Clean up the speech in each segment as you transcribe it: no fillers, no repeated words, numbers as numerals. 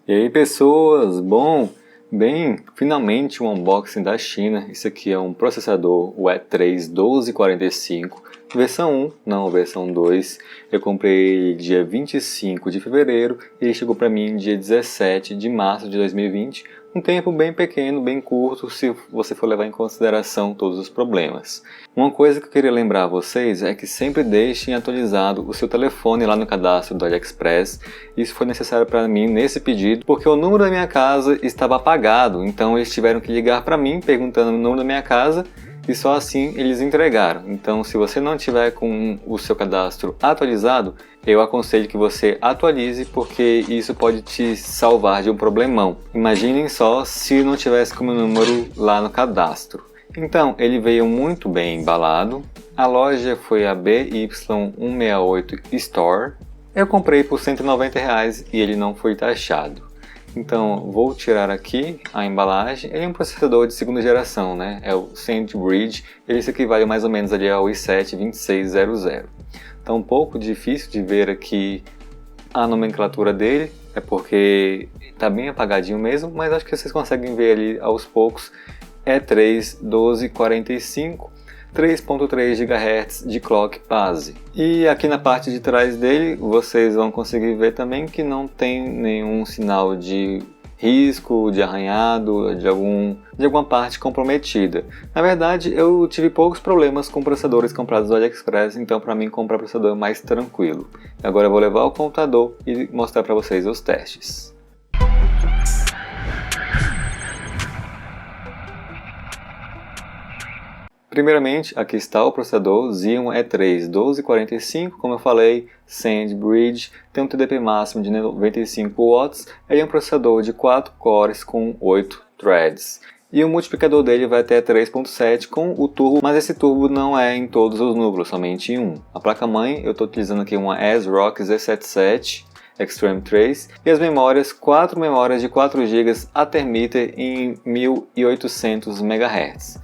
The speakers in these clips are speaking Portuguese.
E aí pessoas, finalmente um unboxing da China. Esse aqui é um processador, o E3 1245, versão 1, não versão 2. Eu comprei dia 25 de fevereiro e ele chegou para mim dia 17 de março de 2020. Um tempo bem pequeno, bem curto, se você for levar em consideração todos os problemas. Uma coisa que eu queria lembrar a vocês é que sempre deixem atualizado o seu telefone lá no cadastro do AliExpress. Isso foi necessário para mim nesse pedido, porque o número da minha casa estava apagado, então eles tiveram que ligar para mim perguntando o número da minha casa e só assim eles entregaram. Então, se você não tiver com o seu cadastro atualizado, eu aconselho que você atualize, porque isso pode te salvar de um problemão. Imaginem só se não tivesse com o meu número lá no cadastro. Então, ele veio muito bem embalado. A loja foi a BY168 Store. Eu comprei por R$190 e ele não foi taxado. Então, vou tirar aqui a embalagem. Ele é um processador de segunda geração, né? É o SandBridge. Ele se equivale mais ou menos ali ao i7-2600. Então, um pouco difícil de ver aqui a nomenclatura dele, é porque está bem apagadinho mesmo, mas acho que vocês conseguem ver ali aos poucos. E3 1245, 3.3 GHz de clock base. E aqui na parte de trás dele vocês vão conseguir ver também que não tem nenhum sinal de risco, de arranhado, de alguma parte comprometida. Na verdade, eu tive poucos problemas com processadores comprados do AliExpress, então para mim comprar processador é mais tranquilo. Agora eu vou levar o computador e mostrar para vocês os testes. Primeiramente, aqui está o processador Xeon E3 1245, como eu falei, SandBridge, tem um TDP máximo de 95 watts, ele é um processador de 4 cores com 8 threads. E o multiplicador dele vai até 3.7 com o turbo, mas esse turbo não é em todos os núcleos, somente em um. A placa-mãe, eu estou utilizando aqui uma ASRock Z77 Extreme 3, e as memórias, 4 memórias de 4 GB Athermeter em 1800 MHz.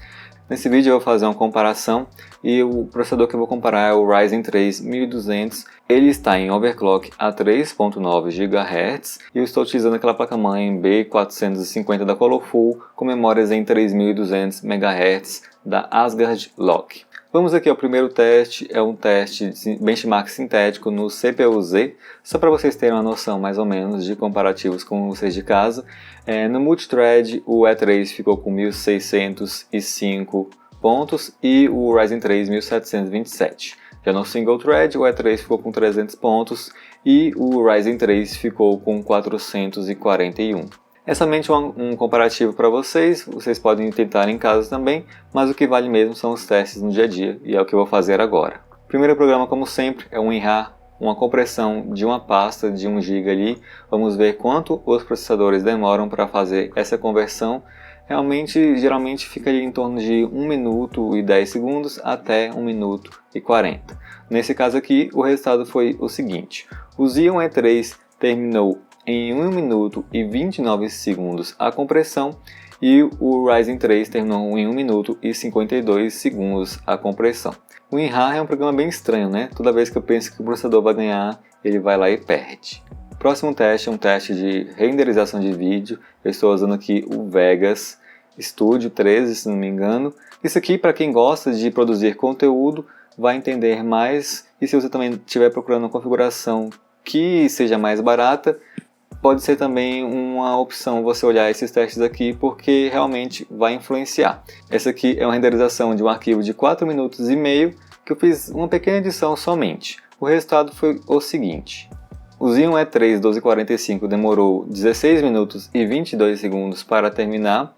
Nesse vídeo eu vou fazer uma comparação e o processador que eu vou comparar é o Ryzen 3 1200. Ele está em overclock a 3.9 GHz e eu estou utilizando aquela placa-mãe B450 da Colorful com memórias em 3200 MHz da Asgard Lock. Vamos aqui ao primeiro teste, é um teste de benchmark sintético no CPU-Z, só para vocês terem uma noção mais ou menos de comparativos com vocês de casa. No multithread o E3 ficou com 1605 pontos e o Ryzen 3 1727. Já no single thread o E3 ficou com 300 pontos e o Ryzen 3 ficou com 441. É somente um comparativo para vocês podem tentar em casa também, mas o que vale mesmo são os testes no dia a dia, e é o que eu vou fazer agora. O primeiro programa, como sempre, é um WinRAR, uma compressão de uma pasta de 1 GB ali. Vamos ver quanto os processadores demoram para fazer essa conversão. Geralmente fica ali em torno de 1 minuto e 10 segundos até 1 minuto e 40. Nesse caso aqui, o resultado foi o seguinte: o Xeon E3 terminou em 1 minuto e 29 segundos a compressão e o Ryzen 3 terminou em 1 minuto e 52 segundos a compressão. O WinRAR é um programa bem estranho, né? Toda vez que eu penso que o processador vai ganhar, ele vai lá e perde. O próximo teste é um teste de renderização de vídeo. Eu estou usando aqui o Vegas Studio 13, se não me engano. Isso aqui, para quem gosta de produzir conteúdo, vai entender mais. E se você também estiver procurando uma configuração que seja mais barata, pode ser também uma opção você olhar esses testes aqui, porque realmente vai influenciar. Essa aqui é uma renderização de um arquivo de 4 minutos e meio, que eu fiz uma pequena edição somente. O resultado foi o seguinte: o Xeon E3 1245 demorou 16 minutos e 22 segundos para terminar,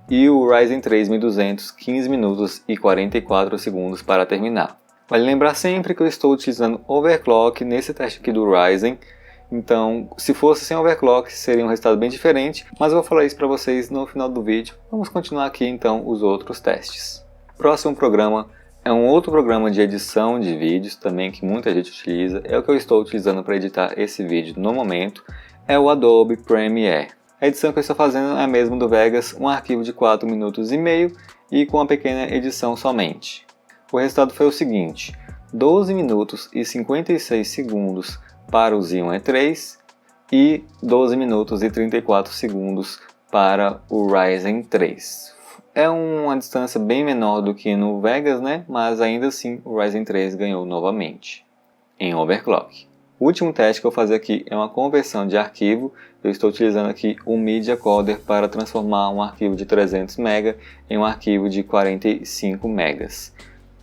e o Ryzen 3 1200 15 minutos e 44 segundos para terminar. Vale lembrar sempre que eu estou utilizando overclock nesse teste aqui do Ryzen. Então, se fosse sem overclock, seria um resultado bem diferente, mas eu vou falar isso para vocês no final do vídeo. Vamos continuar aqui então os outros testes. Próximo programa é um outro programa de edição de vídeos, também que muita gente utiliza. É o que eu estou utilizando para editar esse vídeo no momento, é o Adobe Premiere. A edição que eu estou fazendo é a mesma do Vegas, um arquivo de 4 minutos e meio e com uma pequena edição somente. O resultado foi o seguinte: 12 minutos e 56 segundos para o Xeon E3, e 12 minutos e 34 segundos para o Ryzen 3. É uma distância bem menor do que no Vegas, né? Mas ainda assim o Ryzen 3 ganhou novamente em overclock. O último teste que eu vou fazer aqui é uma conversão de arquivo. Eu estou utilizando aqui o Media Coder para transformar um arquivo de 300 MB em um arquivo de 45 MB.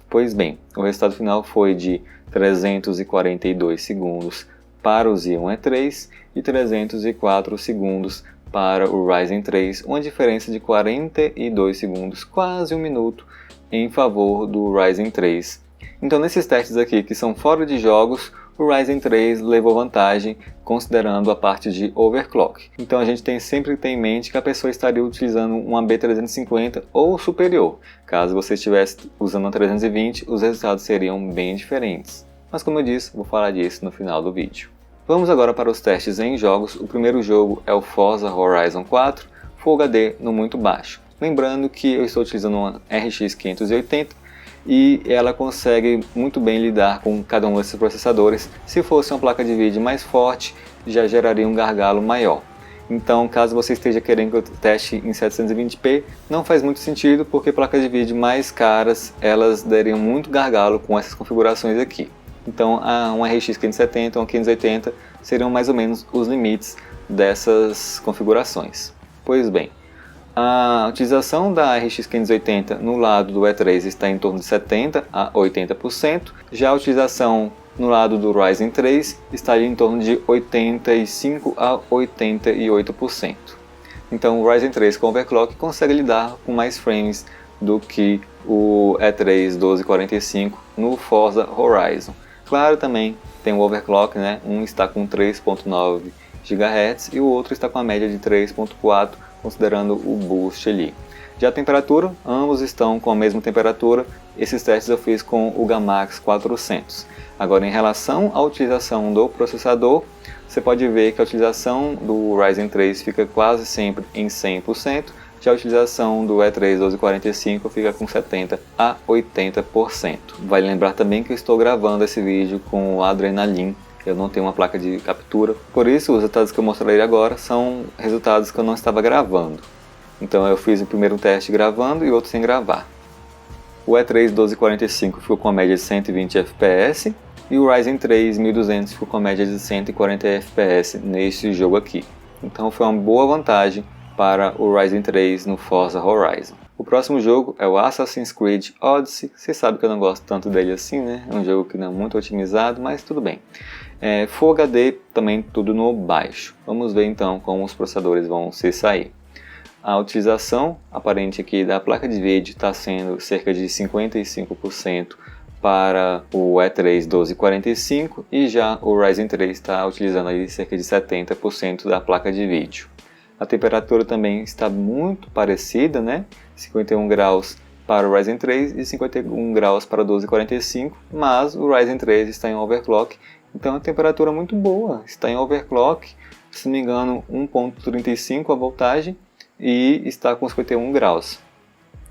Pois bem, o resultado final foi de 342 segundos para o Xeon E3 e 304 segundos para o Ryzen 3, uma diferença de 42 segundos, quase um minuto, em favor do Ryzen 3. Então nesses testes aqui que são fora de jogos, o Ryzen 3 levou vantagem considerando a parte de overclock. Então a gente tem sempre que ter em mente que a pessoa estaria utilizando uma B350 ou superior. Caso você estivesse usando uma 320, os resultados seriam bem diferentes. Mas como eu disse, vou falar disso no final do vídeo. Vamos agora para os testes em jogos. O primeiro jogo é o Forza Horizon 4 Full HD no muito baixo. Lembrando que eu estou utilizando uma RX 580 e ela consegue muito bem lidar com cada um desses processadores. Se fosse uma placa de vídeo mais forte, já geraria um gargalo maior. Então, caso você esteja querendo que eu teste em 720p, não faz muito sentido, porque placas de vídeo mais caras, elas dariam muito gargalo com essas configurações aqui. Então, uma RX 570 ou uma 580 seriam mais ou menos os limites dessas configurações. Pois bem, a utilização da RX 580 no lado do E3 está em torno de 70% a 80%, já a utilização no lado do Ryzen 3 está em torno de 85% a 88%. Então o Ryzen 3 com overclock consegue lidar com mais frames do que o E3 1245 no Forza Horizon. Claro, também tem o overclock, né? Um está com 3.9 GHz e o outro está com a média de 3.4, considerando o boost ali. Já a temperatura, ambos estão com a mesma temperatura. Esses testes eu fiz com o Gamax 400. Agora, em relação à utilização do processador, você pode ver que a utilização do Ryzen 3 fica quase sempre em 100%, já a utilização do E3 1245 fica com 70% a 80%. Vale lembrar também que eu estou gravando esse vídeo com o Adrenalin. Eu não tenho uma placa de captura, por isso os resultados que eu mostrarei agora são resultados que eu não estava gravando. Então eu fiz o primeiro teste gravando e outro sem gravar. O E3 1245 ficou com a média de 120 fps e o Ryzen 3 1200 ficou com a média de 140 fps neste jogo aqui. Então foi uma boa vantagem para o Ryzen 3 no Forza Horizon. O próximo jogo é o Assassin's Creed Odyssey. Você sabe que eu não gosto tanto dele assim, né? É um jogo que não é muito otimizado, mas tudo bem. Full HD também tudo no baixo. Vamos ver então como os processadores vão se sair. A utilização aparente aqui da placa de vídeo está sendo cerca de 55% para o E3 1245 e já o Ryzen 3 está utilizando aí cerca de 70% da placa de vídeo. A temperatura também está muito parecida, né? 51 graus para o Ryzen 3 e 51 graus para o 1245, mas o Ryzen 3 está em overclock, então a temperatura é muito boa, está em overclock, se não me engano 1.35 a voltagem e está com 51 graus.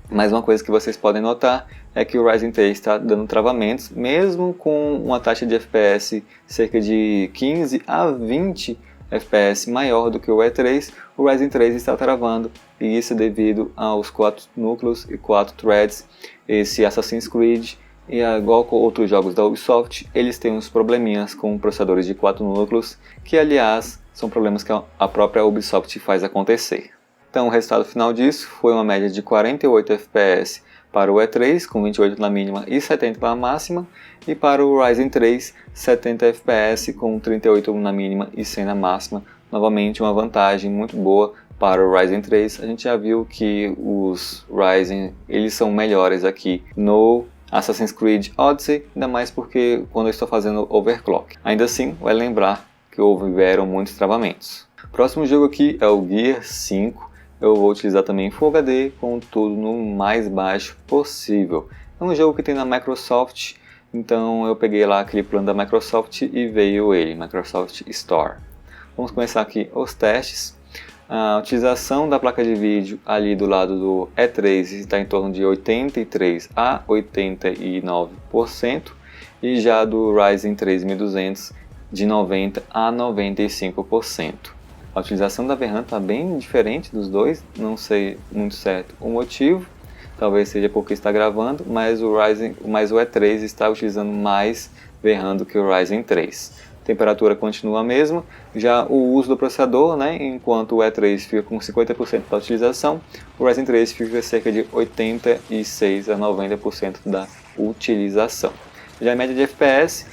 Mas uma coisa que vocês podem notar é que o Ryzen 3 está dando travamentos, mesmo com uma taxa de FPS cerca de 15 a 20 FPS maior do que o E3, o Ryzen 3 está travando, e isso é devido aos 4 núcleos e 4 threads. Esse Assassin's Creed, e igual com outros jogos da Ubisoft, eles têm uns probleminhas com processadores de 4 núcleos, que aliás são problemas que a própria Ubisoft faz acontecer. Então o resultado final disso foi uma média de 48 FPS para o E3, com 28 na mínima e 70 na máxima, e para o Ryzen 3, 70 FPS com 38 na mínima e 100 na máxima. Novamente uma vantagem muito boa para o Ryzen 3. A gente já viu que os Ryzen eles são melhores aqui no Assassin's Creed Odyssey, ainda mais porque quando eu estou fazendo overclock. Ainda assim, vai lembrar que houveram muitos travamentos. O próximo jogo aqui é o Gear 5. Eu vou utilizar também Full HD com tudo no mais baixo possível. É um jogo que tem na Microsoft, então eu peguei lá aquele plano da Microsoft e veio ele, Microsoft Store. Vamos começar aqui os testes. A utilização da placa de vídeo ali do lado do E3 está em torno de 83 a 89%, e já do Ryzen 3200 de 90% a 95%. A utilização da VRAM está bem diferente dos dois, não sei muito certo o motivo, talvez seja porque está gravando, mas o E3 está utilizando mais VRAM do que o Ryzen 3. A temperatura continua a mesma, já o uso do processador, né, enquanto o E3 fica com 50% da utilização, o Ryzen 3 fica cerca de 86% a 90% da utilização. Já a média de FPS,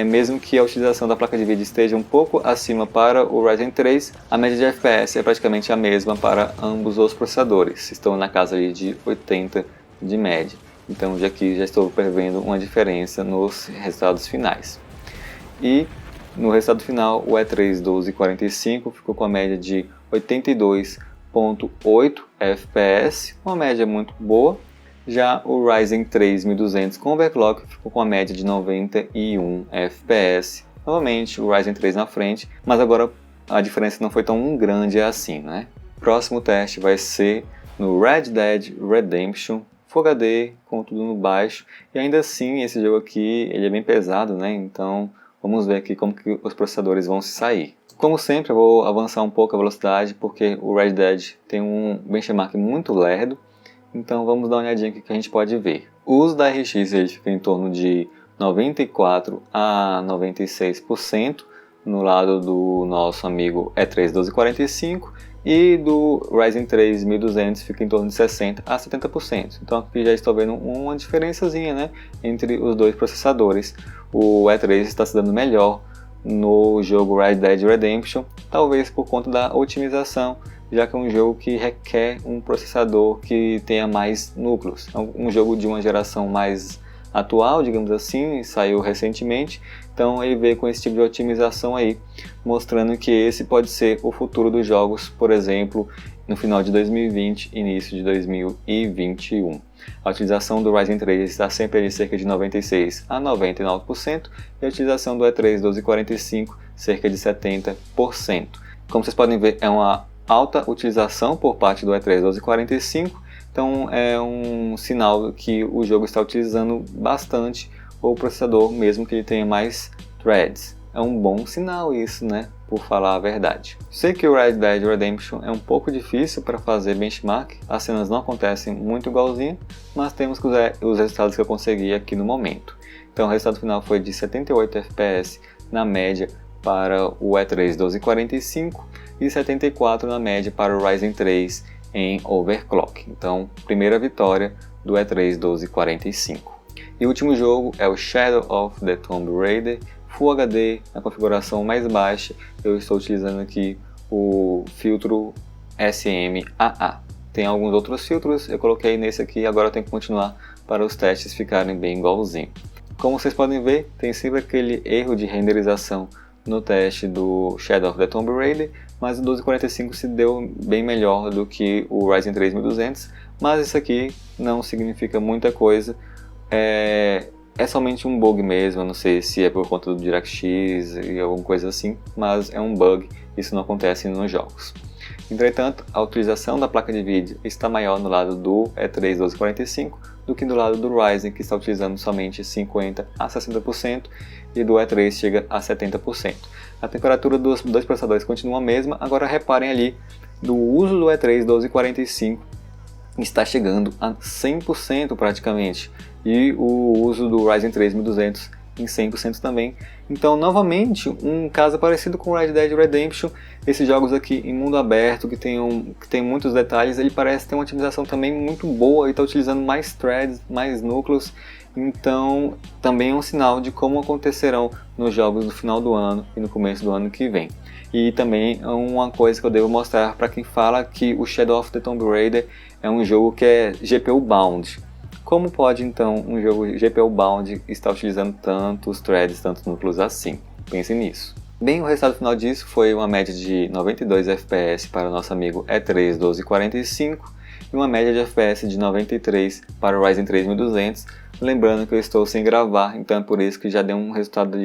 mesmo que a utilização da placa de vídeo esteja um pouco acima para o Ryzen 3, a média de FPS é praticamente a mesma para ambos os processadores, estão na casa ali de 80 de média. Então já estou prevendo uma diferença nos resultados finais. E no resultado final, o E3 1245 ficou com a média de 82.8 FPS, uma média muito boa. Já o Ryzen 3 1200 com overclock ficou com a média de 91 FPS. Novamente o Ryzen 3 na frente, mas agora a diferença não foi tão grande assim, né? Próximo teste vai ser no Red Dead Redemption Full HD, com tudo no baixo. E ainda assim, esse jogo aqui ele é bem pesado, né? Então vamos ver aqui como que os processadores vão se sair. Como sempre, eu vou avançar um pouco a velocidade, porque o Red Dead tem um benchmark muito lerdo. Então vamos dar uma olhadinha aqui que a gente pode ver. O uso da RX ele fica em torno de 94% a 96% no lado do nosso amigo E3 1245 e do Ryzen 3 1200 fica em torno de 60% a 70%. Então aqui já estou vendo uma diferençazinha, né, entre os dois processadores. O E3 está se dando melhor no jogo Red Dead Redemption, talvez por conta da otimização, já que é um jogo que requer um processador que tenha mais núcleos. É um jogo de uma geração mais atual, digamos assim, saiu recentemente, então ele veio com esse tipo de otimização aí, mostrando que esse pode ser o futuro dos jogos, por exemplo, no final de 2020, início de 2021. A utilização do Ryzen 3 está sempre de cerca de 96% a 99% e a utilização do E3 1245 cerca de 70%. Como vocês podem ver, é uma alta utilização por parte do E3 1245, então é um sinal que o jogo está utilizando bastante o processador, mesmo que ele tenha mais threads. É um bom sinal isso, né? Por falar a verdade. Sei que o Red Dead Redemption é um pouco difícil para fazer benchmark, as cenas não acontecem muito igualzinho, mas temos os resultados que eu consegui aqui no momento. Então o resultado final foi de 78 FPS na média para o E3 1245 e 74 na média para o Ryzen 3 em overclock. Então, primeira vitória do E3 1245. E o último jogo é o Shadow of the Tomb Raider Full HD na configuração mais baixa. Eu estou utilizando aqui o filtro SMAA. Tem alguns outros filtros, eu coloquei nesse aqui, agora eu tenho que continuar para os testes ficarem bem igualzinho. Como vocês podem ver, tem sempre aquele erro de renderização no teste do Shadow of the Tomb Raider, mas o 1245 se deu bem melhor do que o Ryzen 3 1200, mas isso aqui não significa muita coisa, é somente um bug mesmo, eu não sei se é por conta do DirectX e alguma coisa assim, mas é um bug, isso não acontece nos jogos. Entretanto, a utilização da placa de vídeo está maior no lado do E3 1245 do que do lado do Ryzen, que está utilizando somente 50% a 60% e do E3 chega a 70%. A temperatura dos dois processadores continua a mesma, agora reparem ali, do uso do E3 1245 está chegando a 100% praticamente, e o uso do Ryzen 3 1200 em 100% também. Então, novamente, um caso parecido com o Red Dead Redemption. Esses jogos aqui em mundo aberto, que tem muitos detalhes, ele parece ter uma otimização também muito boa e está utilizando mais threads, mais núcleos. Então, também é um sinal de como acontecerão nos jogos no final do ano e no começo do ano que vem. E também é uma coisa que eu devo mostrar para quem fala que o Shadow of the Tomb Raider é um jogo que é GPU bound. Como pode então um jogo GPU bound estar utilizando tantos threads, tantos núcleos assim? Pensem nisso. Bem, o resultado final disso foi uma média de 92 FPS para o nosso amigo E3 1245 e uma média de FPS de 93 para o Ryzen 3 1200. Lembrando que eu estou sem gravar, então é por isso que já deu um resultado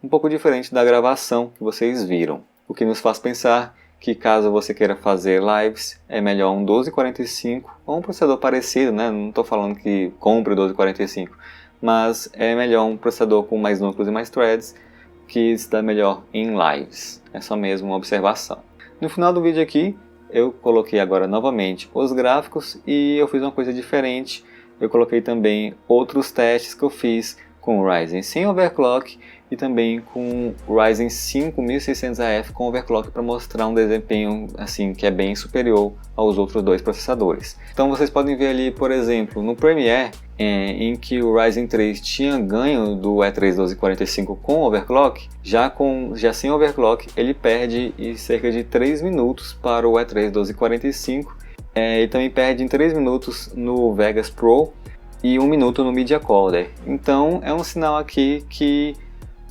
um pouco diferente da gravação que vocês viram. O que nos faz pensar que caso você queira fazer lives, é melhor um 1245 ou um processador parecido, né? Não estou falando que compre o 1245, mas é melhor um processador com mais núcleos e mais threads, que se dá melhor em lives. É só mesmo uma observação. No final do vídeo aqui, eu coloquei agora novamente os gráficos e eu fiz uma coisa diferente. Eu coloquei também outros testes que eu fiz com o Ryzen sem overclock e também com o Ryzen 5 1600AF com overclock para mostrar um desempenho assim que é bem superior aos outros dois processadores. Então vocês podem ver ali, por exemplo, no Premiere, em que o Ryzen 3 tinha ganho do E3 1245 com overclock, já sem overclock ele perde em cerca de 3 minutos para o E3 1245 e também perde em 3 minutos no Vegas Pro e 1 minuto no Media Coder. Então é um sinal aqui que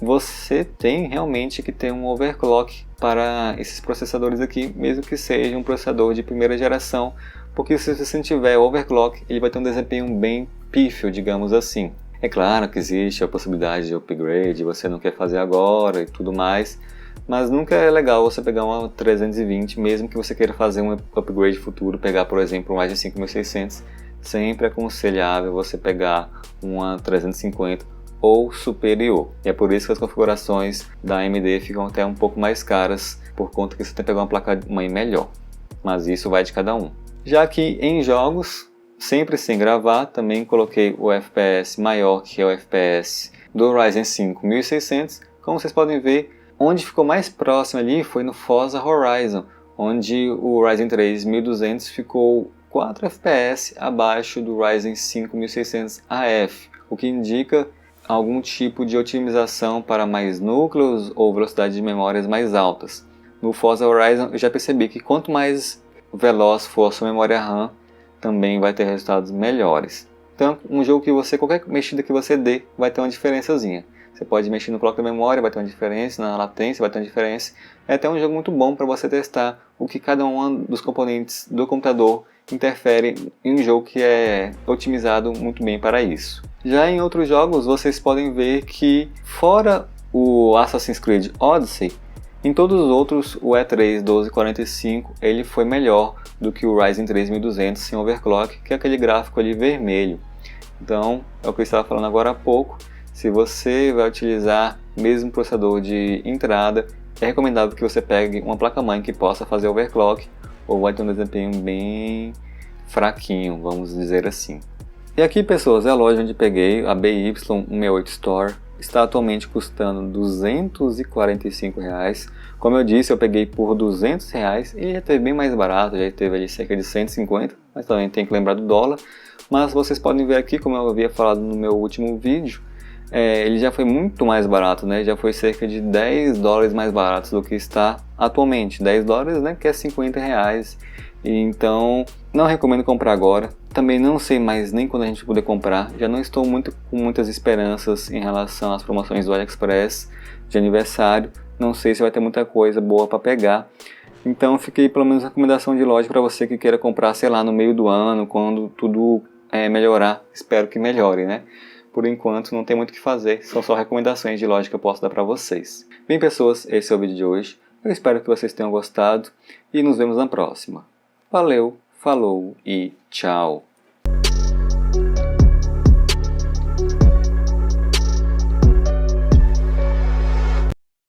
você tem realmente que ter um overclock para esses processadores aqui, mesmo que seja um processador de primeira geração, porque se você não tiver overclock, ele vai ter um desempenho bem pífio, digamos assim. É claro que existe a possibilidade de upgrade, você não quer fazer agora e tudo mais, mas nunca é legal você pegar uma 320, mesmo que você queira fazer um upgrade futuro, pegar por exemplo um Ryzen 5600, sempre é aconselhável você pegar uma 350 ou superior. E é por isso que as configurações da AMD ficam até um pouco mais caras, por conta que você tem que pegar uma placa-mãe melhor. Mas isso vai de cada um. Já que em jogos, sempre sem gravar, também coloquei o FPS maior, que é o FPS do Ryzen 5 1600. Como vocês podem ver, onde ficou mais próximo ali foi no Forza Horizon, onde o Ryzen 3 1200 ficou 4 FPS abaixo do Ryzen 5 1600AF, o que indica algum tipo de otimização para mais núcleos ou velocidade de memórias mais altas. No Forza Horizon eu já percebi que quanto mais veloz for a sua memória RAM, também vai ter resultados melhores. Então, um jogo que qualquer mexida que você dê, vai ter uma diferençazinha. Você pode mexer no clock da memória, vai ter uma diferença, na latência vai ter uma diferença. É até um jogo muito bom para você testar o que cada um dos componentes do computador interfere em um jogo que é otimizado muito bem para isso. Já em outros jogos, vocês podem ver que, fora o Assassin's Creed Odyssey, em todos os outros, o E3 1245 ele foi melhor do que o Ryzen 3 1200 sem overclock, que é aquele gráfico ali vermelho. Então, é o que eu estava falando agora há pouco, se você vai utilizar mesmo processador de entrada, é recomendável que você pegue uma placa-mãe que possa fazer overclock, ou vai ter um desempenho bem fraquinho, vamos dizer assim. E aqui, pessoas, é a loja onde peguei a BY168 Store. Está atualmente custando R$ 245. Como eu disse, eu peguei por R$ 200 e já teve bem mais barato, já teve ali cerca de 150, mas também tem que lembrar do dólar. Mas vocês podem ver aqui, como eu havia falado no meu último vídeo, ele já foi muito mais barato, né? Já foi cerca de $10 mais barato do que está atualmente. $10, né? Que é 50 reais. Então, não recomendo comprar agora. Também não sei mais nem quando a gente poder comprar. Já não estou com muitas esperanças em relação às promoções do AliExpress de aniversário. Não sei se vai ter muita coisa boa para pegar. Então, fiquei pelo menos recomendação de loja para você que queira comprar, sei lá, no meio do ano, quando tudo melhorar. Espero que melhore, né? Por enquanto não tem muito o que fazer, são só recomendações de loja que eu posso dar para vocês. Bem, pessoas, esse é o vídeo de hoje. Eu espero que vocês tenham gostado e nos vemos na próxima. Valeu, falou e tchau!